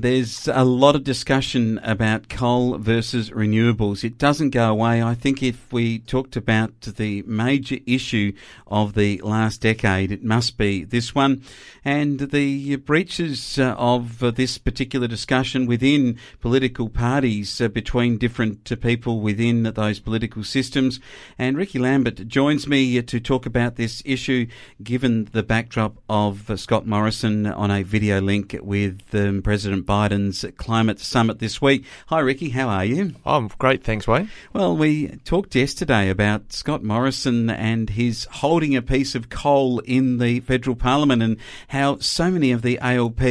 There's a lot of discussion about coal versus renewables. It doesn't go away. I think if we talked about the major issue of the last decade, it must be this one. And the breaches of this particular discussion within political parties between different people within those political systems. And Rikki Lambert joins me to talk about this issue, given the backdrop of Scott Morrison on a video link with President Biden's climate summit this week. Hi, Rikki. How are you? I'm great. Thanks, Wayne. Well, we talked yesterday about Scott Morrison and his holding a piece of coal in the federal parliament and how so many of the ALP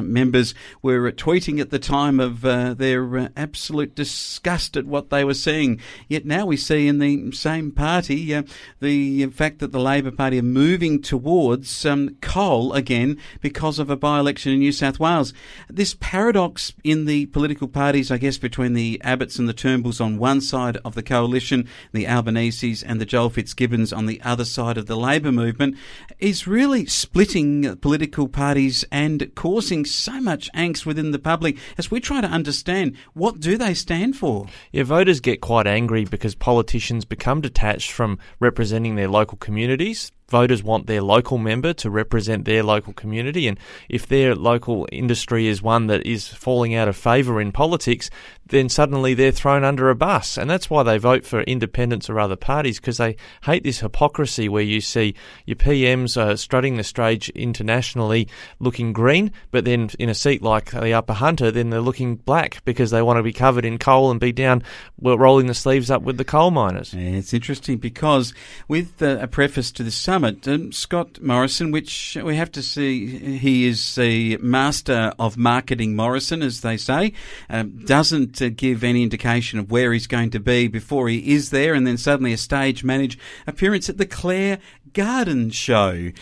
members were tweeting at the time of their absolute disgust at what they were seeing. Yet now we see in the same party the fact that the Labor Party are moving towards coal again because of a by-election in New South Wales. This paradox in the political parties, I guess, between the Abbotts and the Turnbulls on one side of the coalition, the Albaneses and the Joel Fitzgibbons on the other side of the Labor movement, is really splitting political parties and causing so much angst within the public as we try to understand what do they stand for. Yeah, voters get quite angry because politicians become detached from representing their local communities. Voters want their local member to represent their local community, and if their local industry is one that is falling out of favour in politics, then suddenly they're thrown under a bus. And that's why they vote for independents or other parties, because they hate this hypocrisy where you see your PMs strutting the stage internationally looking green, but then in a seat like the Upper Hunter, then they're looking black because they want to be covered in coal and be down rolling the sleeves up with the coal miners. Yeah, it's interesting because with a preface to the summit, Scott Morrison, which we have to see, he is a master of marketing Morrison, as they say, doesn't give any indication of where he's going to be before he is there, and then suddenly a stage managed appearance at the Clare Garden Show,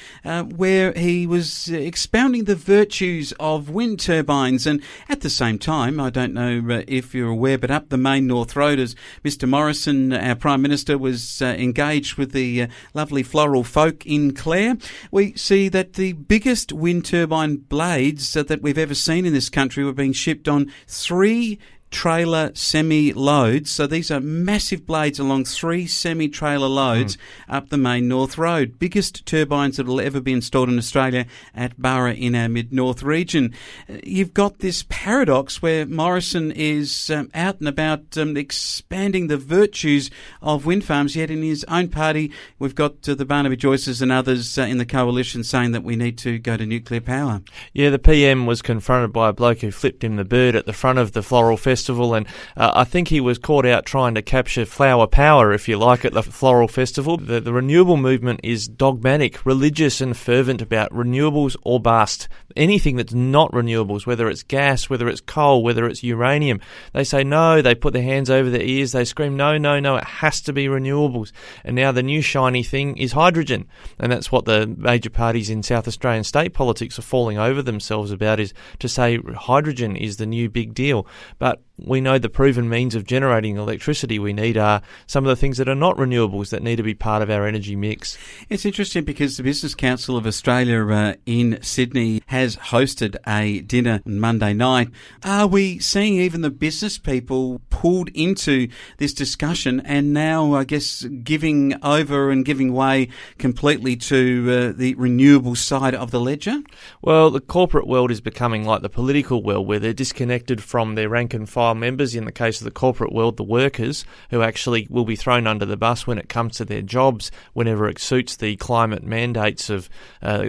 where he was expounding the virtues of wind turbines. And at the same time, I don't know if you're aware, but up the main North Road, as Mr Morrison, our Prime Minister, was engaged with the lovely floral folk in Clare, we see that the biggest wind turbine blades that we've ever seen in this country were being shipped on 3 trailer semi-loads. So these are massive blades along 3 semi-trailer loads up the main North Road. Biggest turbines that will ever be installed in Australia at Burra in our mid-north region. You've got this paradox where Morrison is out and about expanding the virtues of wind farms, yet in his own party we've got the Barnaby Joyces and others in the coalition saying that we need to go to nuclear power. Yeah, the PM was confronted by a bloke who flipped him the bird at the front of the Floral Festival, and I think he was caught out trying to capture flower power, if you like, at the Floral Festival. The renewable movement is dogmatic, religious and fervent about renewables or bust. Anything that's not renewables, whether it's gas, whether it's coal, whether it's uranium, they say no, they put their hands over their ears, they scream no, it has to be renewables. And now the new shiny thing is hydrogen, and that's what the major parties in South Australian state politics are falling over themselves about, is to say hydrogen is the new big deal. But we know the proven means of generating electricity we need are some of the things that are not renewables that need to be part of our energy mix. It's interesting because the Business Council of Australia in Sydney has hosted a dinner on Monday night. Are we seeing even the business people pulled into this discussion and now, I guess, giving over and giving way completely to the renewable side of the ledger? Well, the corporate world is becoming like the political world, where they're disconnected from their rank and file members. In the case of the corporate world, the workers, who actually will be thrown under the bus when it comes to their jobs, whenever it suits the climate mandates of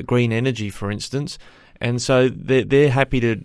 green energy, for instance. And so they're happy to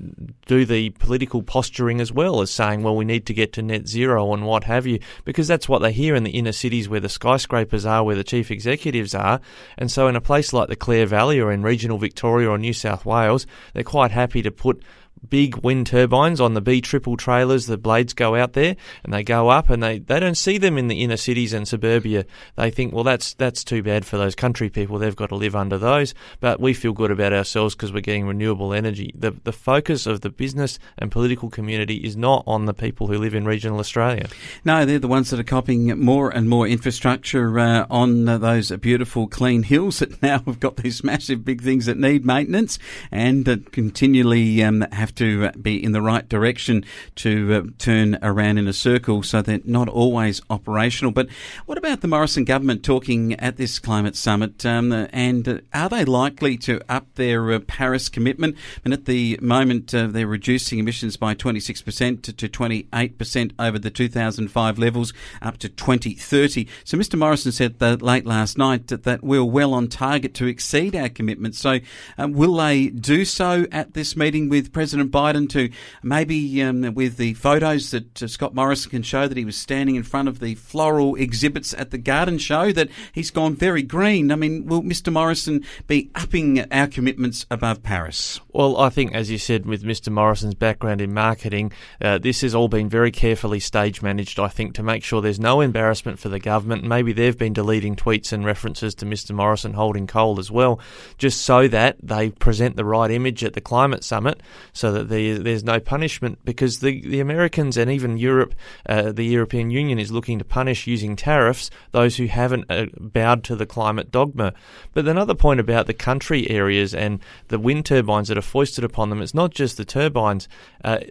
do the political posturing as well as saying, well, we need to get to net zero and what have you, because that's what they hear in the inner cities where the skyscrapers are, where the chief executives are. And so in a place like the Clare Valley or in regional Victoria or New South Wales, they're quite happy to put big wind turbines on the B-triple trailers. The blades go out there and they go up, and they don't see them in the inner cities and suburbia. They think, well, that's too bad for those country people. They've got to live under those. But we feel good about ourselves because we're getting renewable energy. The focus of the business and political community is not on the people who live in regional Australia. No, they're the ones that are copying more and more infrastructure on those beautiful clean hills that now have got these massive big things that need maintenance and that continually have have to be in the right direction to turn around in a circle, so they're not always operational. But what about the Morrison government talking at this climate summit, and are they likely to up their Paris commitment? And at the moment, they're reducing emissions by 26% to 28% over the 2005 levels, up to 2030. So Mr Morrison said that late last night that we're well on target to exceed our commitments. So will they do so at this meeting with President Biden, to maybe with the photos that Scott Morrison can show that he was standing in front of the floral exhibits at the garden show, that he's gone very green? I mean, will Mr Morrison be upping our commitments above Paris? Well, I think, as you said, with Mr Morrison's background in marketing, this has all been very carefully stage managed, I think, to make sure there's no embarrassment for the government. Maybe they've been deleting tweets and references to Mr Morrison holding coal as well, just so that they present the right image at the climate summit, so that there's no punishment, because the Americans and even Europe, the European Union, is looking to punish using tariffs those who haven't bowed to the climate dogma. But another point about the country areas and the wind turbines that are foisted upon them, it's not just the turbines.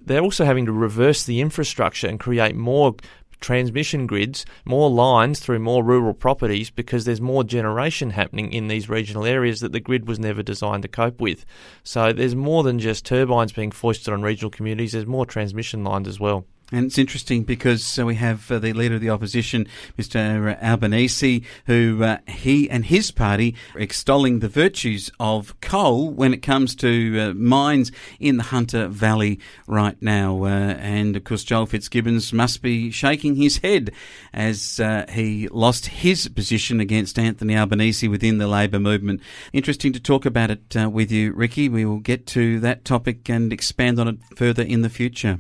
They're also having to reverse the infrastructure and create more transmission grids, more lines through more rural properties, because there's more generation happening in these regional areas that the grid was never designed to cope with. So there's more than just turbines being foisted on regional communities, there's more transmission lines as well. And it's interesting because we have the Leader of the Opposition, Mr Albanese, who he and his party are extolling the virtues of coal when it comes to mines in the Hunter Valley right now. And, of course, Joel Fitzgibbons must be shaking his head as he lost his position against Anthony Albanese within the Labor movement. Interesting to talk about it with you, Rikki. We will get to that topic and expand on it further in the future.